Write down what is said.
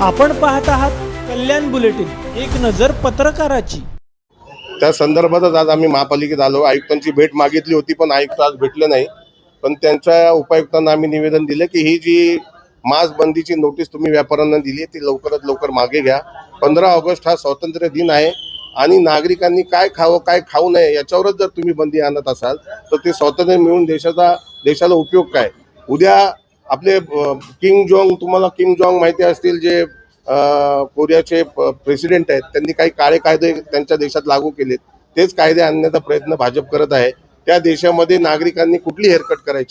आपण पाहत आहात कल्याण बुलेटिन, एक नजर पत्रकाराची। त्या संदर्भातच आज आम्ही महापालिकेत आलो। आयुक्तांची भेट मागितली होती पण आयुक्त आज भेटले नाही। पण त्यांच्या उपायुक्तांना आम्ही निवेदन दिले की ही जी मास्क बंदीची नोटीस तुम्ही व्यापाऱ्यांना दिली ती लवकरात लवकर मागे घ्या। 15 ऑगस्ट हा स्वातंत्र्य दिन आहे आणि नागरिकांनी काय खावं काय खाऊ नये याच्यावरच जर तुम्ही बंदी आणत असाल तर ते स्वातंत्र्य मिळून देशाला उपयोग काय। उद्या आपले किंग जोंग, तुम्हाला किंग जोंग माहिती असतील, जे कोरियाचे प्रेसिडेंट आहेत, त्यांनी काही काळे कायदे त्यांच्या देशात लागू केलेत। तेच कायदे आणण्याचा प्रयत्न भाजप करत आहे। त्या देशामध्ये नागरिकांनी कुठली हेरकट करायची